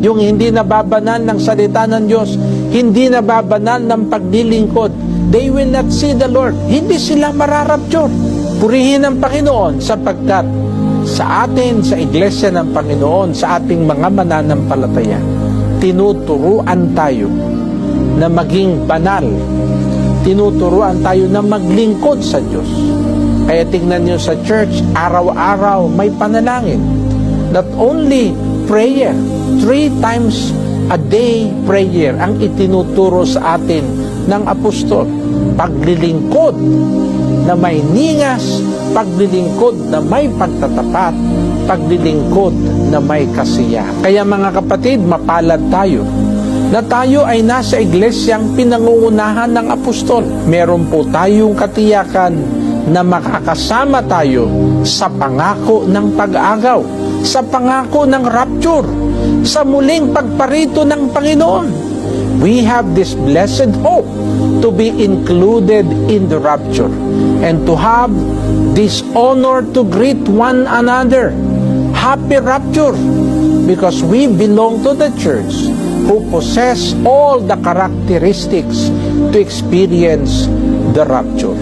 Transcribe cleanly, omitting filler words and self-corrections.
yung hindi nababanal ng salita ng Diyos, hindi nababanal ng paglilingkod, they will not see the Lord. Hindi sila mararapture. Purihin ang Panginoon sapagkat sa atin, sa iglesia ng Panginoon, sa ating mga mananampalataya, tinuturuan tayo na maging banal. Tinuturuan tayo na maglingkod sa Diyos. Kaya tingnan nyo sa church, araw-araw may panalangin. Not only prayer, 3 times a day prayer ang itinuturo sa atin ng apostol. Paglilingkod na may ningas, paglilingkod na may pagtatapat, paglilingkod na may kasiyahan. Kaya mga kapatid, mapalad tayo na tayo ay nasa iglesyang pinangungunahan ng apostol. Meron po tayong katiyakan na makakasama tayo sa pangako ng pag-agaw, sa pangako ng rapture, sa muling pagparito ng Panginoon. We have this blessed hope to be included in the rapture and to have this honor to greet one another. Happy rapture, because we belong to the church who possess all the characteristics to experience the rapture.